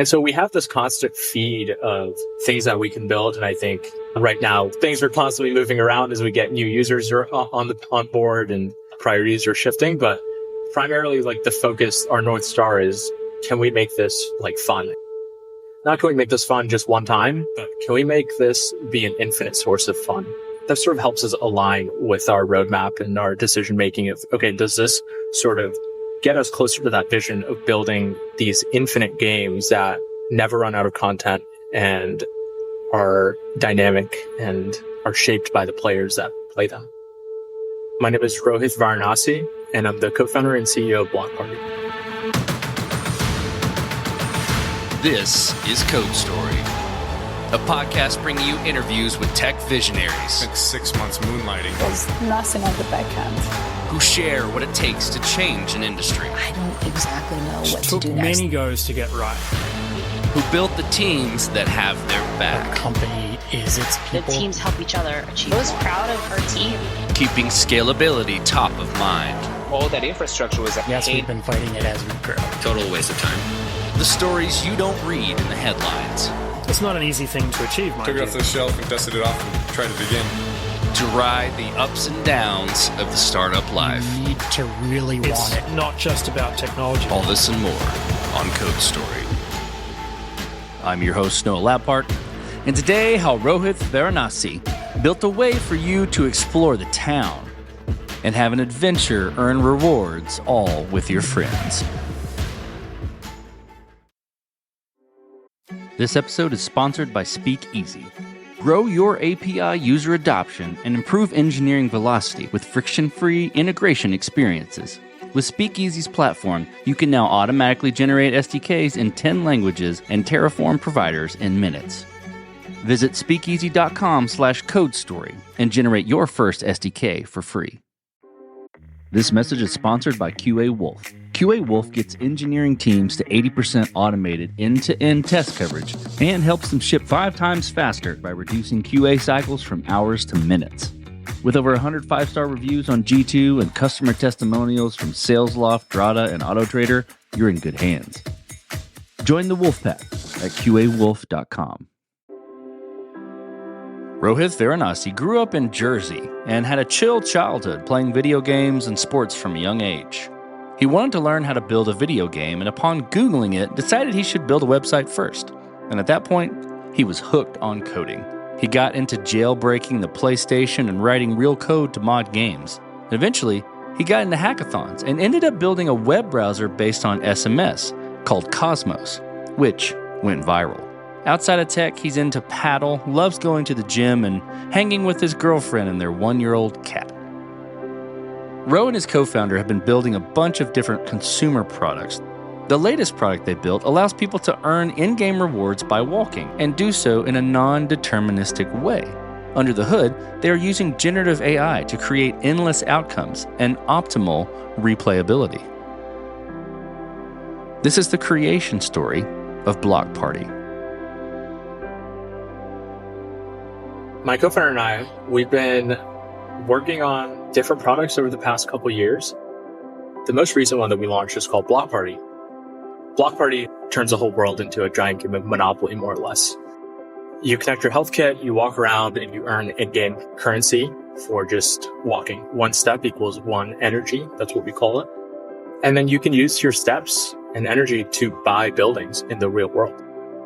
And so we have this constant feed of things that we can build. And I think right now things are constantly moving around as we get new users on board and priorities are shifting. But primarily like the focus, our North Star is, can we make this like fun? Not can we make this fun just one time, but can we make this be an infinite source of fun? That sort of helps us align with our roadmap and our decision making of, okay, does this sort of get us closer to that vision of building these infinite games that never run out of content and are dynamic and are shaped by the players that play them. My name is Rohit Varanasi, and I'm the co-founder and CEO of Block Party. This is Code Story, a podcast bringing you interviews with tech visionaries. Like 6 months moonlighting. There's nothing at the back end. Who share what it takes to change an industry. I don't exactly know what to do took next. many goes to get right. Who built the teams that have their back. Company is its people. The teams help each other achieve. I was proud of our team. Keeping scalability top of mind. All that infrastructure was Yes, we've been fighting it as we grow. Total waste of time. The stories you don't read in the headlines. It's not an easy thing to achieve, mind Took it you. off the shelf and dusted it off and tried it again. To ride the ups and downs of the startup life. You need to really want it. Not just about technology. All this and more on Code Story. I'm your host, Noah Lappart, and today how Rohit Varanasi built a way for you to explore the town and have an adventure earn rewards all with your friends. This episode is sponsored by Speakeasy. Grow your API user adoption and improve engineering velocity with friction-free integration experiences. With Speakeasy's platform, you can now automatically generate SDKs in 10 languages and Terraform providers in minutes. Visit speakeasy.com/codestory and generate your first SDK for free. This message is sponsored by QA Wolf. QA Wolf gets engineering teams to 80% automated end-to-end test coverage and helps them ship 5 times faster by reducing QA cycles from hours to minutes. With over 100 5-star reviews on G2 and customer testimonials from SalesLoft, Drata, and AutoTrader, you're in good hands. Join the Wolfpack at QAWolf.com. Rohit Varanasi grew up in Jersey and had a chill childhood playing video games and sports from a young age. He wanted to learn how to build a video game, and upon Googling it, decided he should build a website first. And at that point, he was hooked on coding. He got into jailbreaking the PlayStation and writing real code to mod games. And eventually, he got into hackathons and ended up building a web browser based on SMS called Cosmos, which went viral. Outside of tech, he's into paddle, loves going to the gym, and hanging with his girlfriend and their 1-year-old cat. Ro and his co-founder have been building a bunch of different consumer products. The latest product they built allows people to earn in-game rewards by walking, and do so in a non-deterministic way. Under the hood, they are using generative AI to create endless outcomes and optimal replayability. This is the creation story of Block Party. My co-founder and I, we've been working on different products over the past couple years. The most recent one that we launched is called Block Party. Block Party turns the whole world into a giant game of Monopoly, more or less. You connect your health kit, you walk around, and you earn in-game currency for just walking. 1 step equals 1 energy. That's what we call it. And then you can use your steps and energy to buy buildings in the real world.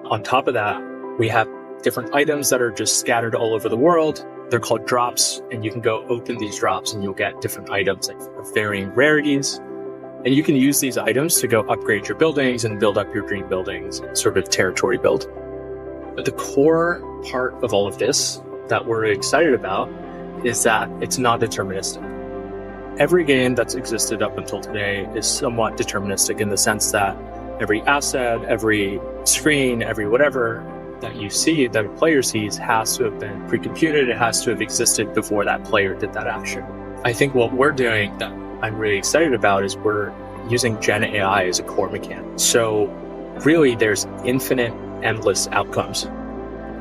On top of that, we have different items that are just scattered all over the world. They're called drops, and you can go open these drops and you'll get different items like of varying rarities. And you can use these items to go upgrade your buildings and build up your dream buildings, sort of territory build. But the core part of all of this that we're excited about is that it's not deterministic. Every game that's existed up until today is somewhat deterministic in the sense that every asset, every screen, every whatever that you see, that a player sees, has to have been pre-computed. It has to have existed before that player did that action. I think what we're doing that I'm really excited about is we're using Gen AI as a core mechanic. So really there's infinite, endless outcomes.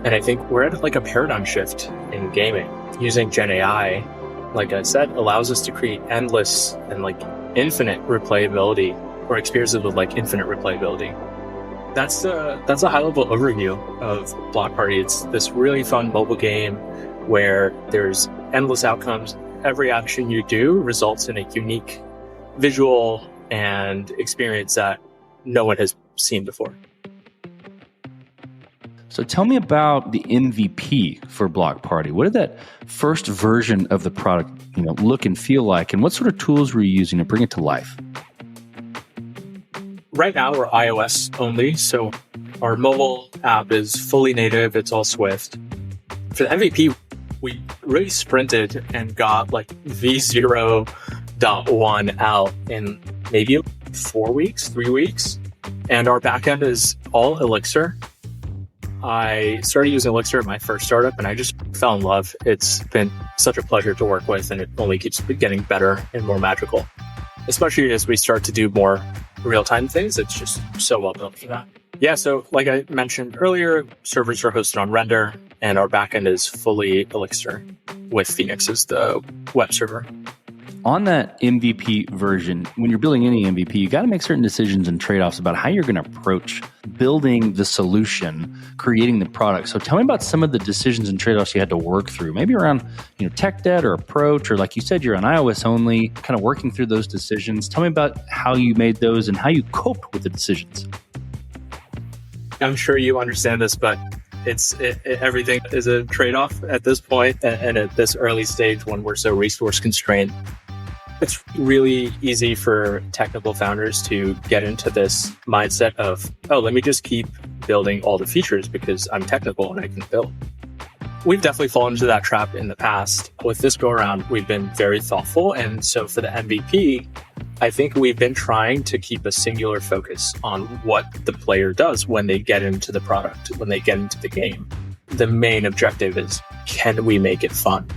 And I think we're at like a paradigm shift in gaming. Using Gen AI, like I said, allows us to create endless and like infinite replayability, or experiences with like infinite replayability. That's a high-level overview of Block Party. It's this really fun mobile game where there's endless outcomes. Every action you do results in a unique visual and experience that no one has seen before. So tell me about the MVP for Block Party. What did that first version of the product, look and feel like, and what sort of tools were you using to bring it to life? Right now, we're iOS only, so our mobile app is fully native. It's all Swift. For the MVP, we really sprinted and got V0.1 out in maybe 4 weeks, 3 weeks. And our backend is all Elixir. I started using Elixir at my first startup, and I just fell in love. It's been such a pleasure to work with, and it only keeps getting better and more magical. Especially as we start to do more real-time things, it's just so well built for that. Yeah, so like I mentioned earlier, servers are hosted on Render, and our backend is fully Elixir with Phoenix as the web server. On that MVP version, when you're building any MVP, you got to make certain decisions and trade-offs about how you're going to approach building the solution, creating the product. So tell me about some of the decisions and trade-offs you had to work through, maybe around tech debt or approach, or like you said, you're on iOS only, kind of working through those decisions. Tell me about how you made those and how you coped with the decisions. I'm sure you understand this, but everything is a trade-off at this point and at this early stage when we're so resource constrained. It's really easy for technical founders to get into this mindset of, let me just keep building all the features because I'm technical and I can build. We've definitely fallen into that trap in the past. With this go around, we've been very thoughtful. And so for the MVP, I think we've been trying to keep a singular focus on what the player does when they get into the product, when they get into the game. The main objective is, can we make it fun?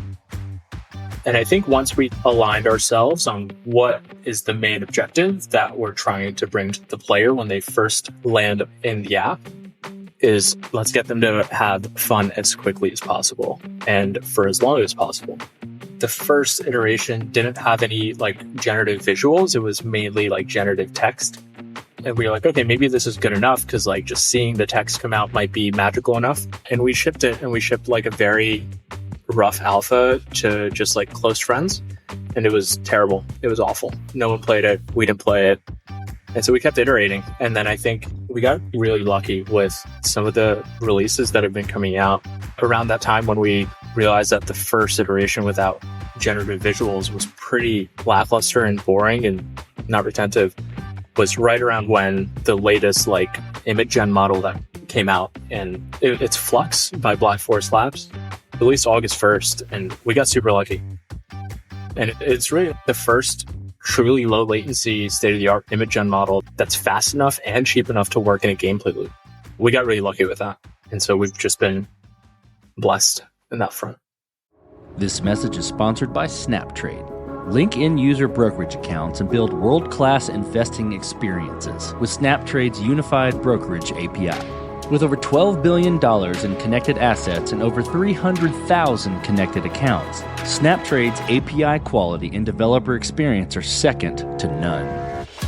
And I think once we aligned ourselves on what is the main objective that we're trying to bring to the player when they first land in the app, is let's get them to have fun as quickly as possible and for as long as possible. The first iteration didn't have any generative visuals. It was mainly generative text. And we were like, okay, maybe this is good enough because just seeing the text come out might be magical enough. And we shipped it, and we shipped a very rough alpha to just close friends. And it was terrible. It was awful. No one played it. We didn't play it. And so we kept iterating. And then I think we got really lucky with some of the releases that have been coming out around that time when we realized that the first iteration without generative visuals was pretty lackluster and boring and not retentive. Was right around when the latest image gen model that came out, and it's Flux by Black Forest Labs, released August 1st, and we got super lucky. And it's really the first truly low latency, state-of-the-art image gen model that's fast enough and cheap enough to work in a gameplay loop. We got really lucky with that. And so we've just been blessed in that front. This message is sponsored by Snaptrade. Link in user brokerage accounts and build world-class investing experiences with Snaptrade's unified brokerage API. With over $12 billion in connected assets and over 300,000 connected accounts, Snaptrade's API quality and developer experience are second to none.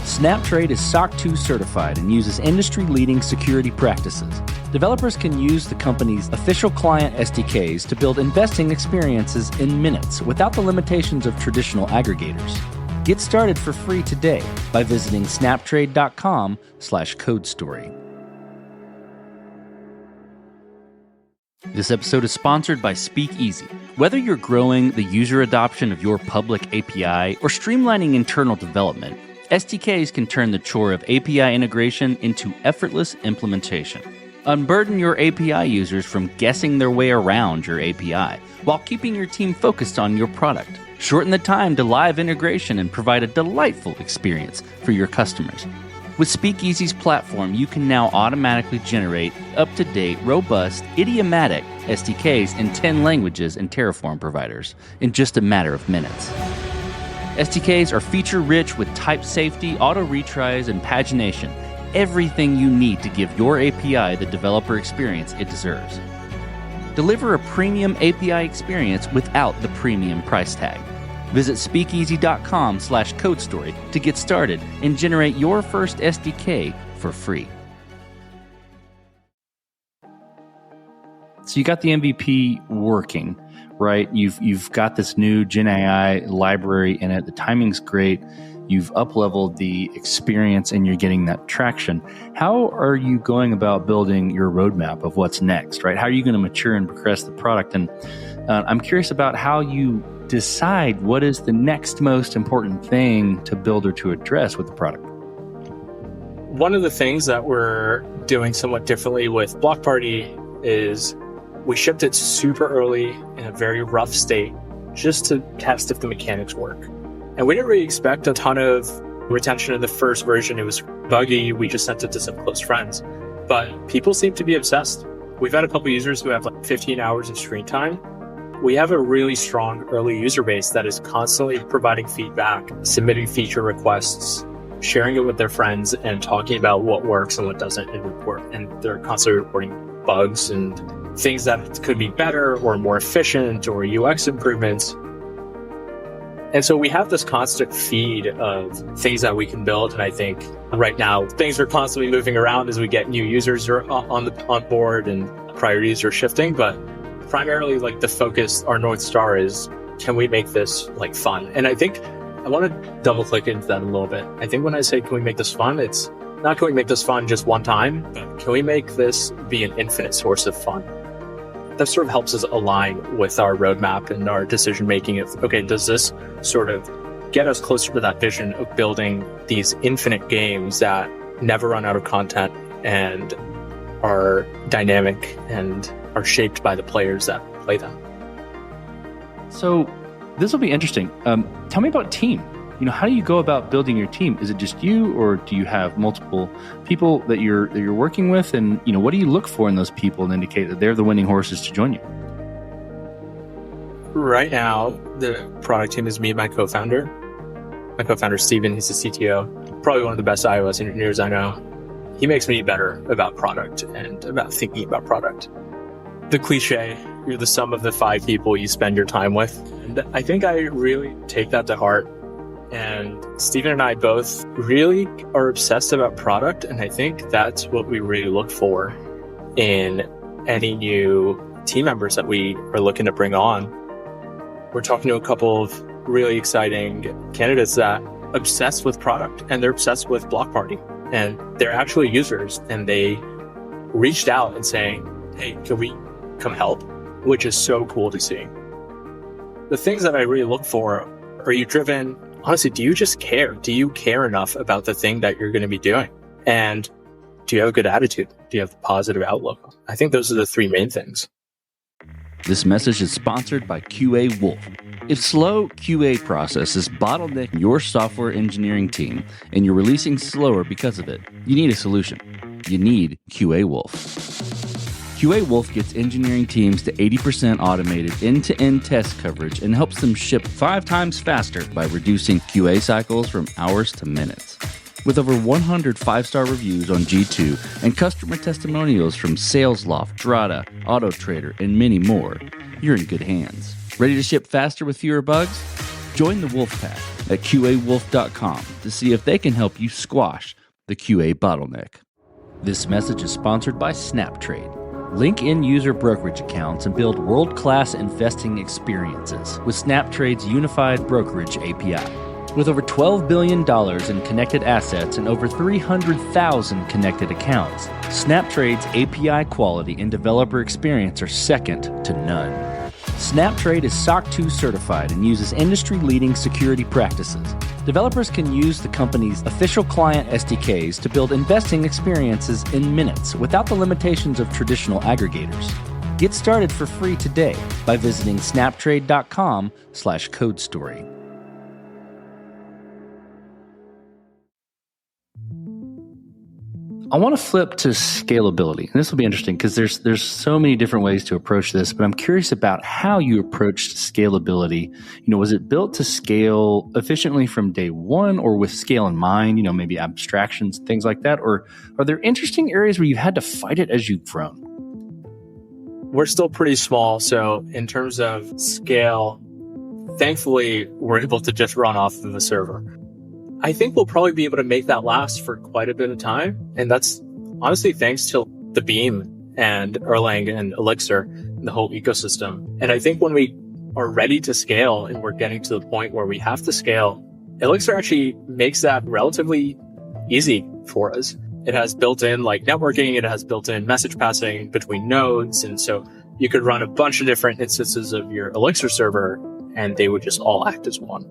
Snaptrade is SOC 2 certified and uses industry-leading security practices. Developers can use the company's official client SDKs to build investing experiences in minutes without the limitations of traditional aggregators. Get started for free today by visiting snaptrade.com/codestory. This episode is sponsored by Speakeasy. Whether you're growing the user adoption of your public API or streamlining internal development, SDKs can turn the chore of API integration into effortless implementation. Unburden your API users from guessing their way around your API while keeping your team focused on your product. Shorten the time to live integration and provide a delightful experience for your customers. With Speakeasy's platform, you can now automatically generate up-to-date, robust, idiomatic SDKs in 10 languages and Terraform providers in just a matter of minutes. SDKs are feature-rich with type safety, auto-retries, and pagination. Everything you need to give your API the developer experience it deserves. Deliver a premium API experience without the premium price tag. Visit speakeasy.com/codestory to get started and generate your first SDK for free. So you got the MVP working, right? You've got this new Gen AI library in it. The timing's great. You've up-leveled the experience and you're getting that traction. How are you going about building your roadmap of what's next, right? How are you going to mature and progress the product? And I'm curious about how you decide what is the next most important thing to build or to address with the product. One of the things that we're doing somewhat differently with Block Party is we shipped it super early in a very rough state just to test if the mechanics work. And we didn't really expect a ton of retention in the first version. It was buggy. We just sent it to some close friends. But people seem to be obsessed. We've had a couple users who have like 15 hours of screen time. We have a really strong early user base that is constantly providing feedback, submitting feature requests, sharing it with their friends, and talking about what works and what doesn't in report. And they're constantly reporting bugs and things that could be better or more efficient or UX improvements. And so we have this constant feed of things that we can build. And I think right now things are constantly moving around as we get new users on board and priorities are shifting. But primarily like the focus, our North Star is, can we make this like fun? And I think I want to double click into that a little bit. I think when I say, can we make this fun? It's not, can we make this fun just one time, but can we make this be an infinite source of fun? That sort of helps us align with our roadmap and our decision-making of, okay, does this sort of get us closer to that vision of building these infinite games that never run out of content and are dynamic and are shaped by the players that play them? So this will be interesting. Tell me about team. How do you go about building your team? Is it just you, or do you have multiple people that you're working with? And what do you look for in those people to indicate that they're the winning horses to join you? Right now, the product team is me and my co-founder. My co-founder, Steven, he's the CTO. Probably one of the best iOS engineers I know. He makes me better about product and about thinking about product. The cliche, you're the sum of the 5 people you spend your time with. And I think I really take that to heart. And Steven and I both really are obsessed about product. And I think that's what we really look for in any new team members that we are looking to bring on. We're talking to a couple of really exciting candidates that are obsessed with product, and they're obsessed with Block Party, and they're actually users, and they reached out and saying, hey, can we come help? Which is so cool to see. The things that I really look for, are you driven? Honestly, do you just care? Do you care enough about the thing that you're going to be doing? And do you have a good attitude? Do you have a positive outlook? I think those are the 3 main things. This message is sponsored by QA Wolf. If slow QA processes bottleneck your software engineering team and you're releasing slower because of it, you need a solution. You need QA Wolf. QA Wolf gets engineering teams to 80% automated end-to-end test coverage and helps them ship 5 times faster by reducing QA cycles from hours to minutes. With over 100 5-star reviews on G2 and customer testimonials from SalesLoft, Drata, AutoTrader, and many more, you're in good hands. Ready to ship faster with fewer bugs? Join the Wolf Pack at QAWolf.com to see if they can help you squash the QA bottleneck. This message is sponsored by SnapTrade. Link in user brokerage accounts and build world-class investing experiences with SnapTrade's unified brokerage API. With over $12 billion in connected assets and over 300,000 connected accounts, SnapTrade's API quality and developer experience are second to none. SnapTrade is SOC 2 certified and uses industry-leading security practices. Developers can use the company's official client SDKs to build investing experiences in minutes without the limitations of traditional aggregators. Get started for free today by visiting snaptrade.com/codestory. I want to flip to scalability. And this will be interesting because there's so many different ways to approach this, but I'm curious about how you approached scalability. Was it built to scale efficiently from day one or with scale in mind, maybe abstractions, things like that? Or are there interesting areas where you've had to fight it as you've grown? We're still pretty small. So in terms of scale, thankfully, we're able to just run off of a server. I think we'll probably be able to make that last for quite a bit of time. And that's honestly thanks to the Beam and Erlang and Elixir, the whole ecosystem. And I think when we are ready to scale and we're getting to the point where we have to scale, Elixir actually makes that relatively easy for us. It has built-in like networking, it has built-in message passing between nodes. And so you could run a bunch of different instances of your Elixir server and they would just all act as one.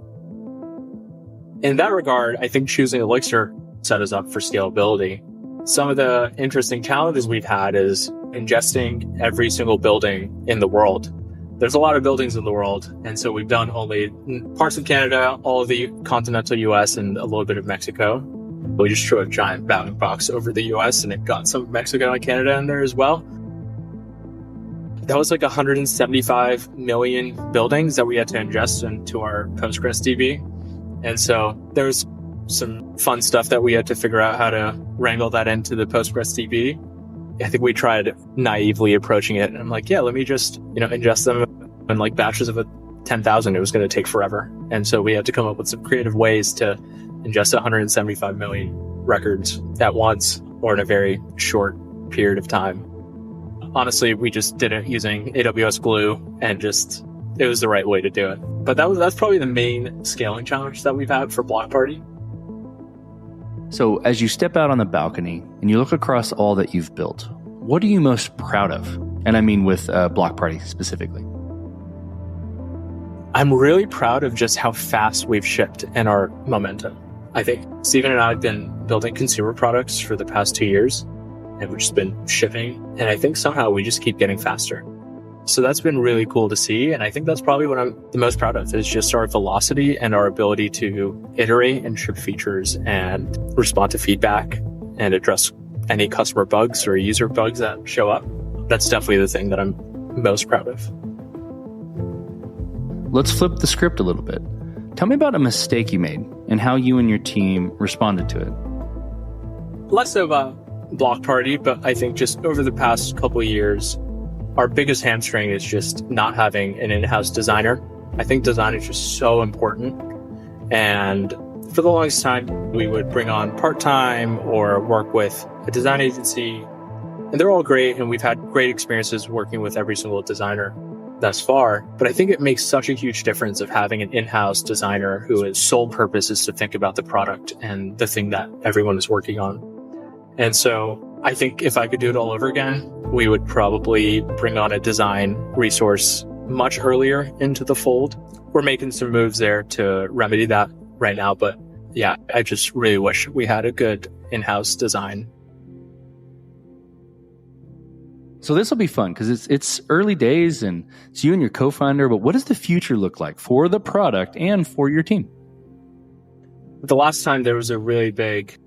In that regard, I think choosing Elixir set us up for scalability. Some of the interesting challenges we've had is ingesting every single building in the world. There's a lot of buildings in the world, and so we've done only parts of Canada, all of the continental US, and a little bit of Mexico. We just threw a giant bounding box over the US, and it got some of Mexico and Canada in there as well. That was like 175 million buildings that we had to ingest into our PostgreSDB. And so there's some fun stuff that we had to figure out how to wrangle that into the PostgreSDB. I think we tried naively approaching it, and I'm like, yeah, let me just, ingest them in like batches of 10,000. It was going to take forever. And so we had to come up with some creative ways to ingest 175 million records at once or in a very short period of time. Honestly, we just did it using AWS Glue and it was the right way to do it. But that's probably the main scaling challenge that we've had for Block Party. So as you step out on the balcony and you look across all that you've built, what are you most proud of? And I mean with Block Party specifically. I'm really proud of just how fast we've shipped and our momentum. I think Steven and I have been building consumer products for the past 2 years, and we've just been shipping. And I think somehow we just keep getting faster. So that's been really cool to see. And I think that's probably what I'm the most proud of is just our velocity and our ability to iterate and ship features and respond to feedback and address any customer bugs or user bugs that show up. That's definitely the thing that I'm most proud of. Let's flip the script a little bit. Tell me about a mistake you made and how you and your team responded to it. Less so about Block Party, but I think just over the past couple of years, our biggest hamstring is just not having an in-house designer. I think design is just so important. And for the longest time, we would bring on part-time or work with a design agency. And they're all great, and we've had great experiences working with every single designer thus far. But I think it makes such a huge difference of having an in-house designer whose sole purpose is to think about the product and the thing that everyone is working on. And so I think if I could do it all over again, we would probably bring on a design resource much earlier into the fold. We're making some moves there to remedy that right now. But yeah, I just really wish we had a good in-house design. So this will be fun because it's early days and it's you and your co-founder. But what does the future look like for the product and for your team? The last time there was a really big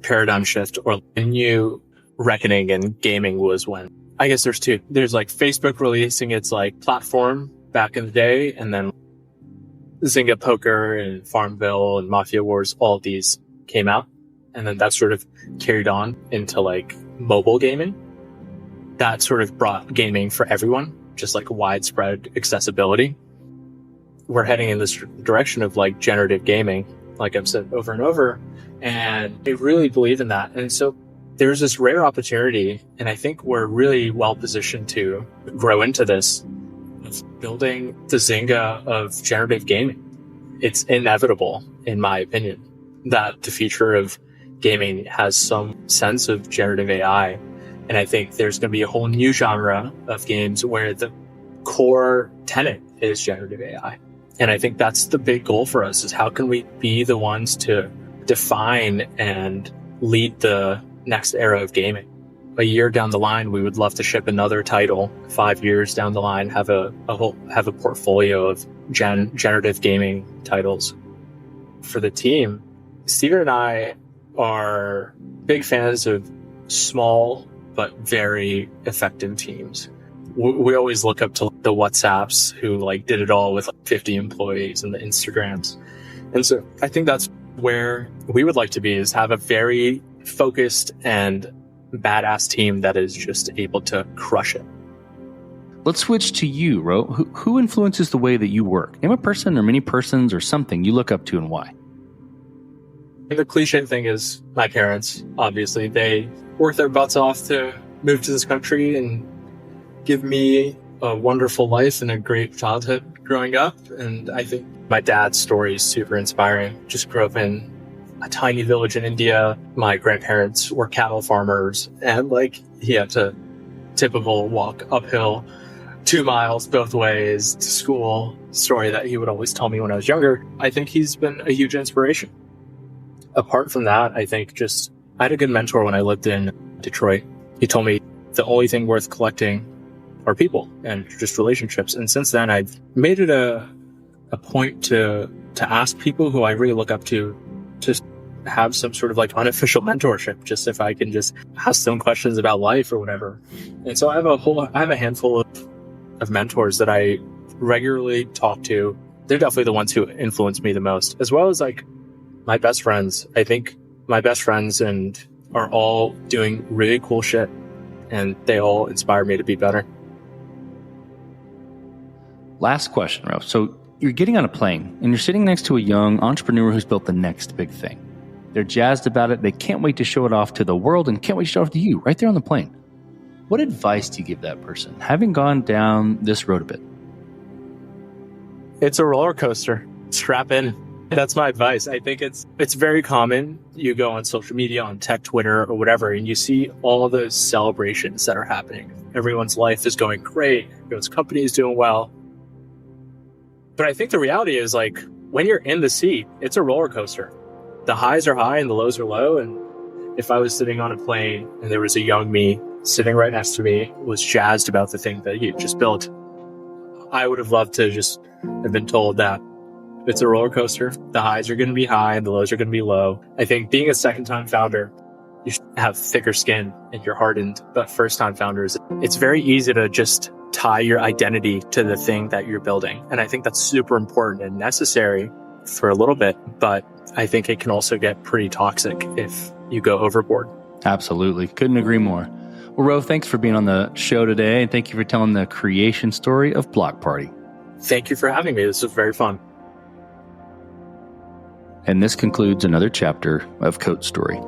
paradigm shift or a new reckoning in gaming was when, I guess there's two. There's Facebook releasing its platform back in the day, and then Zynga Poker and Farmville and Mafia Wars, all of these came out. And then that sort of carried on into mobile gaming. That sort of brought gaming for everyone, just widespread accessibility. We're heading in this direction of generative gaming, like I've said over and over. And I really believe in that. And so there's this rare opportunity, and I think we're really well positioned to grow into this, of building the Zynga of generative gaming. It's inevitable, in my opinion, that the future of gaming has some sense of generative AI. And I think there's going to be a whole new genre of games where the core tenet is generative AI. And I think that's the big goal for us, is how can we be the ones to define and lead the next era of gaming. A year down the line, we would love to ship another title. 5 years down the line, have a portfolio of generative gaming titles. For the team, Steven and I are big fans of small but very effective teams. We always look up to the WhatsApps who did it all with 50 employees, and the Instagrams. And so I think that's where we would like to be, is have a very focused and badass team that is just able to crush it. Let's switch to you, Ro. Who influences the way that you work? Name a person or many persons or something you look up to and why. The cliche thing is my parents. Obviously, they work their butts off to moved to this country and give me a wonderful life and a great childhood growing up. And I think my dad's story is super inspiring. Just grew up in a tiny village in India. My grandparents were cattle farmers, and he had to typical walk uphill 2 miles both ways to school, story that he would always tell me when I was younger. I think he's been a huge inspiration. Apart from that, I think I had a good mentor when I lived in Detroit. He told me the only thing worth collecting are people and just relationships. And since then, I've made it a point to ask people who I really look up to have some sort of unofficial mentorship, just if I can just ask them questions about life or whatever. And so I have a handful of mentors that I regularly talk to. They're definitely the ones who influence me the most, as well as my best friends. I think my best friends are all doing really cool shit, and they all inspire me to be better. Last question, Ralph. So you're getting on a plane and you're sitting next to a young entrepreneur who's built the next big thing. They're jazzed about it. They can't wait to show it off to the world and can't wait to show it off to you right there on the plane. What advice do you give that person, having gone down this road a bit? It's a roller coaster. Strap in. That's my advice. I think it's very common. You go on social media, on tech, Twitter, or whatever, and you see all those celebrations that are happening. Everyone's life is going great. Everyone's company is doing well. But I think the reality is when you're in the seat, it's a roller coaster. The highs are high and the lows are low. And if I was sitting on a plane and there was a young me sitting right next to me, was jazzed about the thing that he just built, I would have loved to just have been told that it's a roller coaster. The highs are going to be high and the lows are going to be low. I think being a second-time founder, you should have thicker skin and you're hardened. But first-time founders, it's very easy to just tie your identity to the thing that you're building. And I think that's super important and necessary for a little bit, but I think it can also get pretty toxic if you go overboard. Absolutely. Couldn't agree more. Well, Ro, thanks for being on the show today, and thank you for telling the creation story of Block Party. Thank you for having me. This was very fun. And this concludes another chapter of Code Story.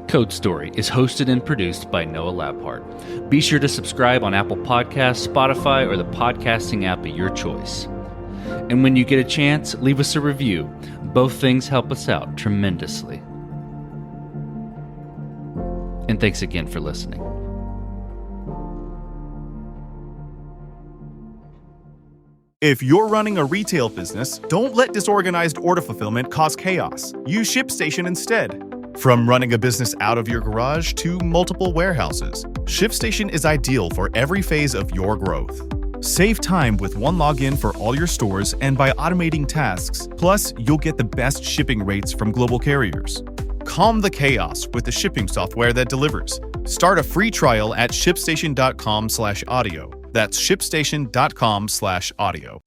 Code Story is hosted and produced by Noah Labhart. Be sure to subscribe on Apple Podcasts, Spotify, or the podcasting app of your choice. And when you get a chance, leave us a review. Both things help us out tremendously. And thanks again for listening. If you're running a retail business, don't let disorganized order fulfillment cause chaos. Use ShipStation instead. From running a business out of your garage to multiple warehouses, ShipStation is ideal for every phase of your growth. Save time with one login for all your stores and by automating tasks. Plus, you'll get the best shipping rates from global carriers. Calm the chaos with the shipping software that delivers. Start a free trial at shipstation.com/audio. That's shipstation.com/audio.